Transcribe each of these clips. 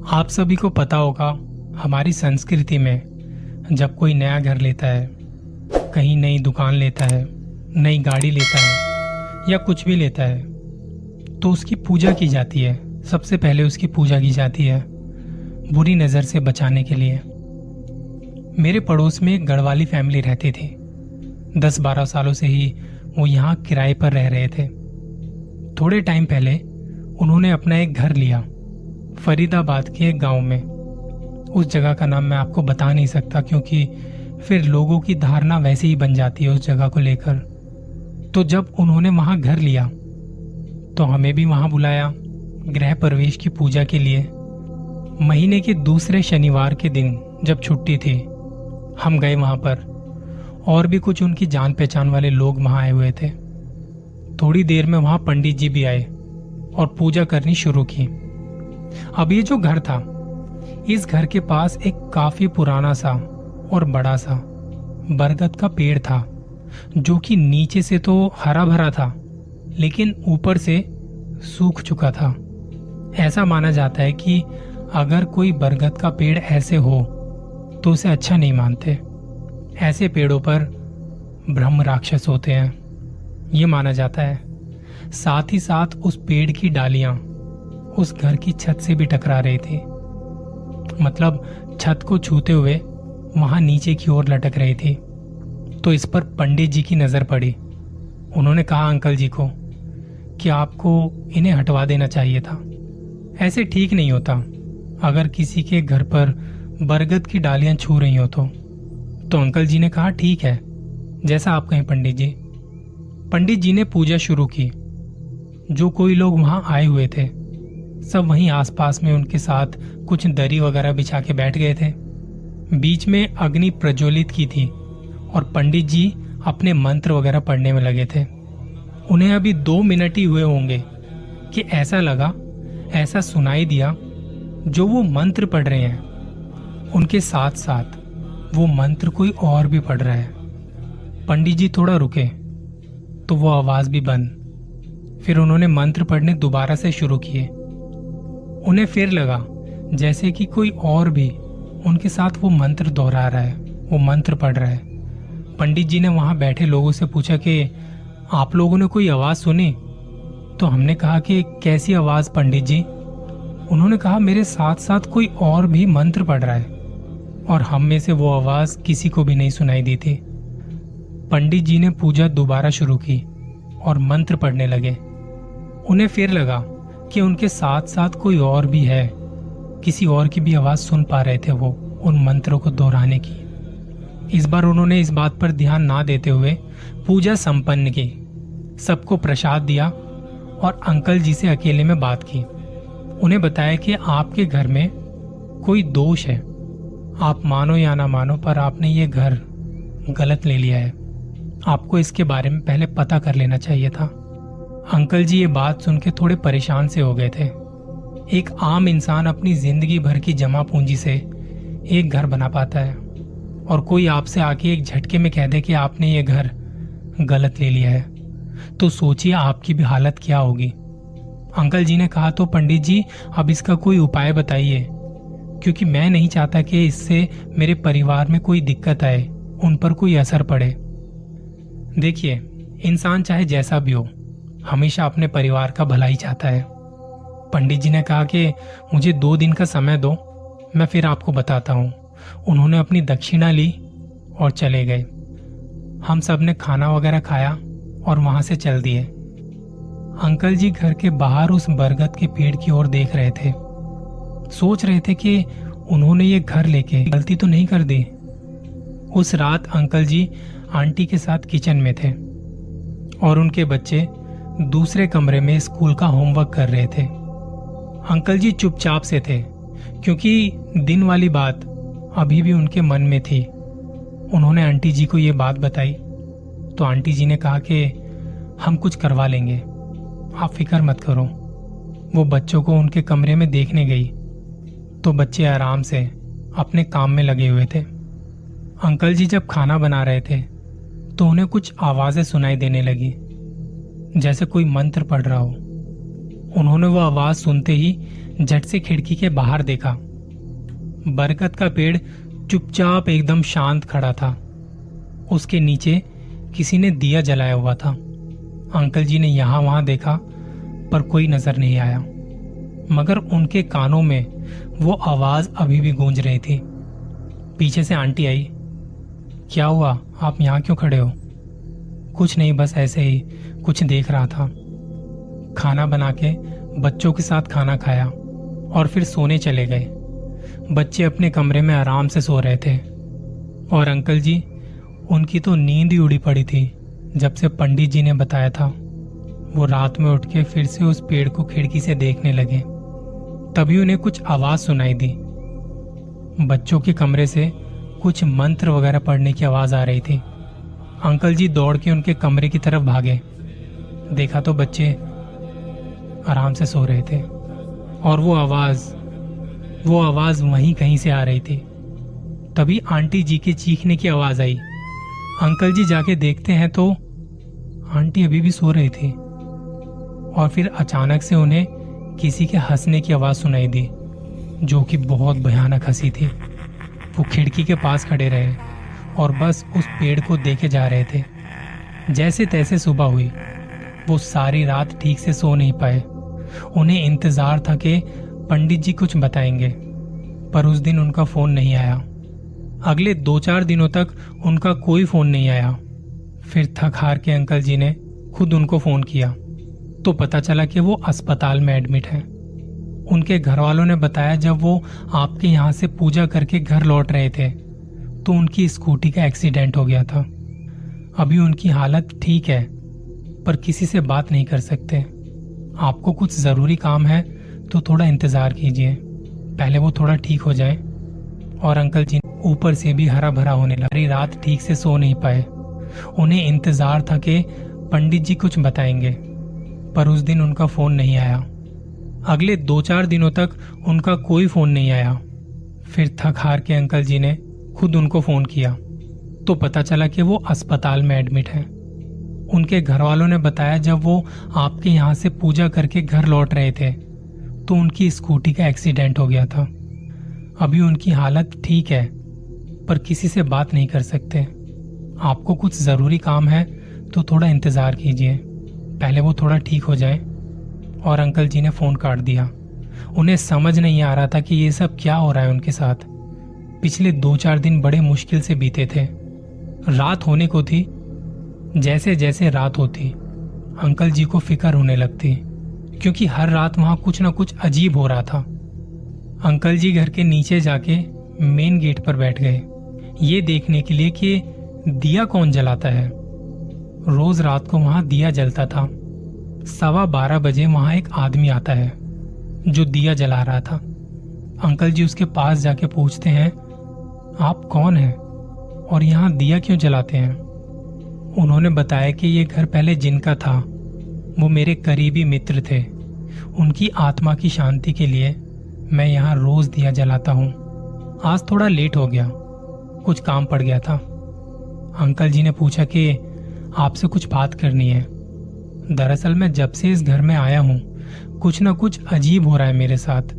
आप सभी को पता होगा, हमारी संस्कृति में जब कोई नया घर लेता है, कहीं नई दुकान लेता है, नई गाड़ी लेता है या कुछ भी लेता है, तो उसकी पूजा की जाती है। सबसे पहले उसकी पूजा की जाती है बुरी नज़र से बचाने के लिए। मेरे पड़ोस में एक गढ़वाली फैमिली रहती थी। 10-12 सालों से ही वो यहाँ किराए पर रह रहे थे। थोड़े टाइम पहले उन्होंने अपना एक घर लिया फरीदाबाद के एक गांव में। उस जगह का नाम मैं आपको बता नहीं सकता, क्योंकि फिर लोगों की धारणा वैसे ही बन जाती है उस जगह को लेकर। तो जब उन्होंने वहां घर लिया तो हमें भी वहां बुलाया गृह प्रवेश की पूजा के लिए। महीने के दूसरे शनिवार के दिन जब छुट्टी थी, हम गए वहां पर, और भी कुछ उनकी जान पहचान वाले लोग वहां आए हुए थे। थोड़ी देर में वहां पंडित जी भी आए और पूजा करनी शुरू की। अब ये जो घर था, इस घर के पास एक काफी पुराना सा और बड़ा सा बरगद का पेड़ था, जो कि नीचे से तो हरा भरा था, लेकिन ऊपर से सूख चुका था। ऐसा माना जाता है कि अगर कोई बरगद का पेड़ ऐसे हो तो उसे अच्छा नहीं मानते। ऐसे पेड़ों पर ब्रह्म राक्षस होते हैं, ये माना जाता है। साथ ही साथ उस पेड़ की डालियां उस घर की छत से भी टकरा रही थी, मतलब छत को छूते हुए वहां नीचे की ओर लटक रही थी। तो इस पर पंडित जी की नजर पड़ी। उन्होंने कहा अंकल जी को कि आपको इन्हें हटवा देना चाहिए था, ऐसे ठीक नहीं होता। अगर किसी के घर पर बरगद की डालियां छू रही हो तो अंकल जी ने कहा ठीक है, जैसा आप कहें पंडित जी। पंडित जी ने पूजा शुरू की। जो कोई लोग वहां आए हुए थे सब वहीं आसपास में उनके साथ कुछ दरी वगैरह बिछा के बैठ गए थे। बीच में अग्नि प्रज्वलित की थी और पंडित जी अपने मंत्र वगैरह पढ़ने में लगे थे। उन्हें अभी 2 मिनट ही हुए होंगे कि ऐसा लगा, ऐसा सुनाई दिया, जो वो मंत्र पढ़ रहे हैं उनके साथ साथ वो मंत्र कोई और भी पढ़ रहा है। पंडित जी थोड़ा रुके तो वो आवाज भी बंद। फिर उन्होंने मंत्र पढ़ने दोबारा से शुरू किए। उन्हें फिर लगा जैसे कि कोई और भी उनके साथ वो मंत्र दोहरा रहा है, वो मंत्र पढ़ रहा है। पंडित जी ने वहां बैठे लोगों से पूछा कि आप लोगों ने कोई आवाज सुनी? तो हमने कहा कि कैसी आवाज पंडित जी? उन्होंने कहा मेरे साथ साथ कोई और भी मंत्र पढ़ रहा है, और हम में से वो आवाज किसी को भी नहीं सुनाई दी थी। पंडित जी ने पूजा दोबारा शुरू की और मंत्र पढ़ने लगे। उन्हें फिर लगा कि उनके साथ साथ कोई और भी है, किसी और की भी आवाज सुन पा रहे थे वो उन मंत्रों को दोहराने की। इस बार उन्होंने इस बात पर ध्यान ना देते हुए पूजा संपन्न की, सबको प्रसाद दिया और अंकल जी से अकेले में बात की। उन्हें बताया कि आपके घर में कोई दोष है, आप मानो या ना मानो पर आपने ये घर गलत ले लिया है, आपको इसके बारे में पहले पता कर लेना चाहिए था। अंकल जी ये बात सुन के थोड़े परेशान से हो गए थे। एक आम इंसान अपनी जिंदगी भर की जमा पूंजी से एक घर बना पाता है, और कोई आपसे आके एक झटके में कह दे कि आपने ये घर गलत ले लिया है, तो सोचिए आपकी भी हालत क्या होगी। अंकल जी ने कहा तो पंडित जी अब इसका कोई उपाय बताइए, क्योंकि मैं नहीं चाहता कि इससे मेरे परिवार में कोई दिक्कत आए, उन पर कोई असर पड़े। देखिए, इंसान चाहे जैसा भी हो हमेशा अपने परिवार का भला ही चाहता है। पंडित जी ने कहा कि मुझे 2 दिन का समय दो, मैं फिर आपको बताता हूँ। उन्होंने अपनी दक्षिणा ली और चले गए। हम सब ने खाना वगैरह खाया और वहां से चल दिए। अंकल जी घर के बाहर उस बरगद के पेड़ की ओर देख रहे थे, सोच रहे थे कि उन्होंने ये घर लेके गलती तो नहीं कर दी। उस रात अंकल जी आंटी के साथ किचन में थे और उनके बच्चे दूसरे कमरे में स्कूल का होमवर्क कर रहे थे। अंकल जी चुपचाप से थे, क्योंकि दिन वाली बात अभी भी उनके मन में थी। उन्होंने आंटी जी को ये बात बताई तो आंटी जी ने कहा कि हम कुछ करवा लेंगे, आप फिक्र मत करो। वो बच्चों को उनके कमरे में देखने गई तो बच्चे आराम से अपने काम में लगे हुए थे। अंकल जी जब खाना बना रहे थे तो उन्हें कुछ आवाजें सुनाई देने लगी, जैसे कोई मंत्र पढ़ रहा हो। उन्होंने वो आवाज सुनते ही झट से खिड़की के बाहर देखा। बरगद का पेड़ चुपचाप एकदम शांत खड़ा था। उसके नीचे किसी ने दिया जलाया हुआ था। अंकल जी ने यहां वहां देखा पर कोई नजर नहीं आया, मगर उनके कानों में वो आवाज अभी भी गूंज रही थी। पीछे से आंटी आई। क्या हुआ, आप यहाँ क्यों खड़े हो? कुछ नहीं, बस ऐसे ही कुछ देख रहा था। खाना बना के बच्चों के साथ खाना खाया और फिर सोने चले गए। बच्चे अपने कमरे में आराम से सो रहे थे और अंकल जी, उनकी तो नींद ही उड़ी पड़ी थी जब से पंडित जी ने बताया था। वो रात में उठ के फिर से उस पेड़ को खिड़की से देखने लगे। तभी उन्हें कुछ आवाज सुनाई दी। बच्चों के कमरे से कुछ मंत्र वगैरह पढ़ने की आवाज आ रही थी। अंकल जी दौड़ के उनके कमरे की तरफ भागे। देखा तो बच्चे आराम से सो रहे थे और वो आवाज वहीं कहीं से आ रही थी। तभी आंटी जी के चीखने की आवाज आई। अंकल जी जाके देखते हैं तो आंटी अभी भी सो रही थी और फिर अचानक से उन्हें किसी के हंसने की आवाज सुनाई दी, जो कि बहुत भयानक हंसी थी। वो खिड़की के पास खड़े रहे और बस उस पेड़ को देखे जा रहे थे। जैसे तैसे सुबह हुई। वो सारी रात ठीक से सो नहीं पाए। उन्हें इंतजार था कि पंडित जी कुछ बताएंगे, पर उस दिन उनका फोन नहीं आया। अगले 2-4 दिनों तक उनका कोई फोन नहीं आया। फिर थक हार के अंकल जी ने खुद उनको फोन किया तो पता चला कि वो अस्पताल में एडमिट हैं। उनके घर वालों ने बताया जब वो आपके यहाँ से पूजा करके घर लौट रहे थे तो उनकी स्कूटी का एक्सीडेंट हो गया था। अभी उनकी हालत ठीक है पर किसी से बात नहीं कर सकते। आपको कुछ जरूरी काम है तो थोड़ा इंतजार कीजिए, पहले वो थोड़ा ठीक हो जाए। और अंकल जी ऊपर से भी हरा भरा होने लगा। रात ठीक से सो नहीं पाए। उन्हें इंतजार था कि पंडित जी कुछ बताएंगे, पर उस दिन उनका फोन नहीं आया। अगले 2-4 दिनों तक उनका कोई फोन नहीं आया। फिर थक हार के अंकल जी ने खुद उनको फोन किया तो पता चला कि वो अस्पताल में एडमिट हैं। उनके घर वालों ने बताया जब वो आपके यहाँ से पूजा करके घर लौट रहे थे तो उनकी स्कूटी का एक्सीडेंट हो गया था। अभी उनकी हालत ठीक है पर किसी से बात नहीं कर सकते। आपको कुछ जरूरी काम है तो थोड़ा इंतजार कीजिए, पहले वो थोड़ा ठीक हो जाए। और अंकल जी ने फोन काट दिया। उन्हें समझ नहीं आ रहा था कि ये सब क्या हो रहा है उनके साथ। पिछले 2-4 दिन बड़े मुश्किल से बीते थे। रात होने को थी। जैसे जैसे रात होती अंकल जी को फिक्र होने लगती, क्योंकि हर रात वहां कुछ ना कुछ अजीब हो रहा था। अंकल जी घर के नीचे जाके मेन गेट पर बैठ गए, ये देखने के लिए कि दिया कौन जलाता है। रोज रात को वहां दिया जलता था। 12:15 बजे वहां एक आदमी आता है जो दिया जला रहा था। अंकल जी उसके पास जाके पूछते हैं, आप कौन हैं और यहाँ दिया क्यों जलाते हैं? उन्होंने बताया कि ये घर पहले जिनका था, वो मेरे करीबी मित्र थे। उनकी आत्मा की शांति के लिए मैं यहाँ रोज दिया जलाता हूँ। आज थोड़ा लेट हो गया, कुछ काम पड़ गया था। अंकल जी ने पूछा कि आपसे कुछ बात करनी है। दरअसल मैं जब से इस घर में आया हूँ कुछ ना कुछ अजीब हो रहा है मेरे साथ।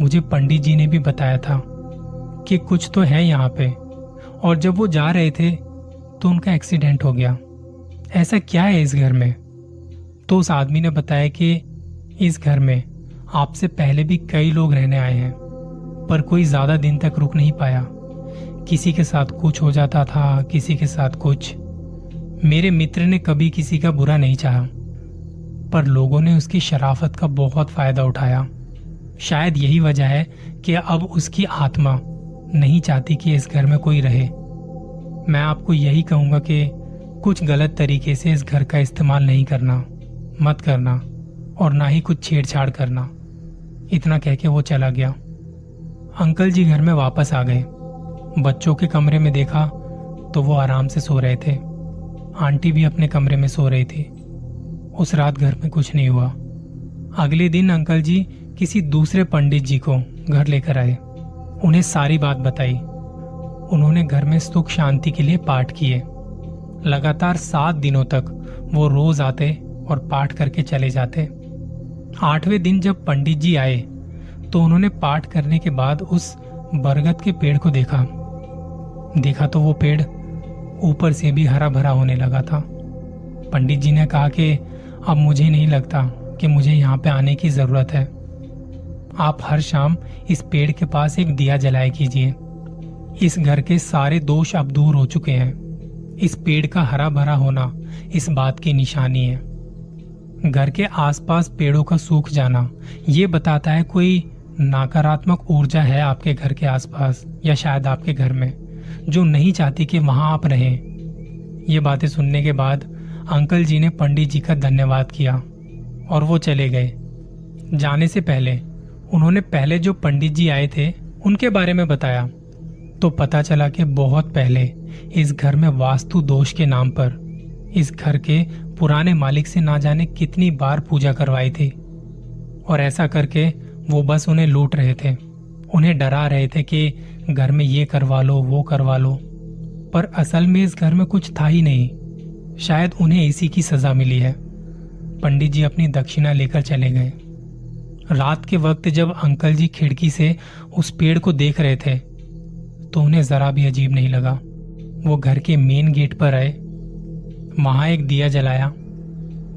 मुझे पंडित जी ने भी बताया था कि कुछ तो है यहाँ पे, और जब वो जा रहे थे तो उनका एक्सीडेंट हो गया। ऐसा क्या है इस घर में? तो उस आदमी ने बताया कि इस घर में आपसे पहले भी कई लोग रहने आए हैं, पर कोई ज्यादा दिन तक रुक नहीं पाया। किसी के साथ कुछ हो जाता था, किसी के साथ कुछ। मेरे मित्र ने कभी किसी का बुरा नहीं चाहा, पर लोगों ने उसकी शराफत का बहुत फायदा उठाया। शायद यही वजह है कि अब उसकी आत्मा नहीं चाहती कि इस घर में कोई रहे। मैं आपको यही कहूंगा कि कुछ गलत तरीके से इस घर का इस्तेमाल नहीं करना, मत करना, और ना ही कुछ छेड़छाड़ करना। इतना कह के वो चला गया। अंकल जी घर में वापस आ गए। बच्चों के कमरे में देखा तो वो आराम से सो रहे थे। आंटी भी अपने कमरे में सो रही थी। उस रात घर में कुछ नहीं हुआ। अगले दिन अंकल जी किसी दूसरे पंडित जी को घर लेकर आए। उन्हें सारी बात बताई। उन्होंने घर में सुख शांति के लिए पाठ किए। लगातार 7 दिनों तक वो रोज आते और पाठ करके चले जाते। 8वें दिन जब पंडित जी आए तो उन्होंने पाठ करने के बाद उस बरगद के पेड़ को देखा तो वो पेड़ ऊपर से भी हरा भरा होने लगा था। पंडित जी ने कहा कि अब मुझे नहीं लगता कि मुझे यहाँ पे आने की जरूरत है। आप हर शाम इस पेड़ के पास एक दिया जलाया कीजिए। इस घर के सारे दोष अब दूर हो चुके हैं। इस पेड़ का हरा भरा होना इस बात की निशानी है। घर के आसपास पेड़ों का सूख जाना ये बताता है कोई नकारात्मक ऊर्जा है आपके घर के आसपास या शायद आपके घर में, जो नहीं चाहती कि वहां आप रहें। ये बातें सुनने के बाद अंकल जी ने पंडित जी का धन्यवाद किया और वो चले गए। जाने से पहले उन्होंने पहले जो पंडित जी आए थे उनके बारे में बताया तो पता चला कि बहुत पहले इस घर में वास्तु दोष के नाम पर इस घर के पुराने मालिक से ना जाने कितनी बार पूजा करवाई थी, और ऐसा करके वो बस उन्हें लूट रहे थे, उन्हें डरा रहे थे कि घर में ये करवा लो वो करवा लो, पर असल में इस घर में कुछ था ही नहीं। शायद उन्हें इसी की सजा मिली है। पंडित जी अपनी दक्षिणा लेकर चले गए। रात के वक्त जब अंकल जी खिड़की से उस पेड़ को देख रहे थे तो उन्हें जरा भी अजीब नहीं लगा। वो घर के मेन गेट पर आए, वहां एक दिया जलाया,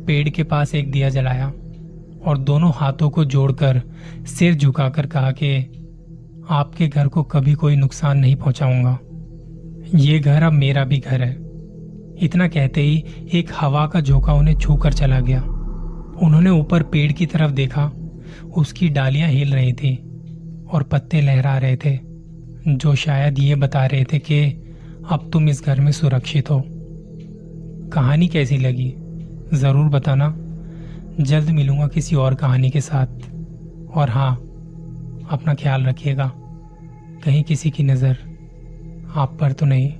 पेड़ के पास एक दिया जलाया और दोनों हाथों को जोड़कर सिर झुकाकर कहा कि आपके घर को कभी कोई नुकसान नहीं पहुंचाऊंगा। ये घर अब मेरा भी घर है। इतना कहते ही एक हवा का झोंका उन्हें छूकर चला गया। उन्होंने ऊपर पेड़ की तरफ देखा, उसकी डालियां हिल रही थी और पत्ते लहरा रहे थे, जो शायद ये बता रहे थे कि अब तुम इस घर में सुरक्षित हो। कहानी कैसी लगी जरूर बताना। जल्द मिलूंगा किसी और कहानी के साथ। और हाँ, अपना ख्याल रखिएगा, कहीं किसी की नजर आप पर तो नहीं।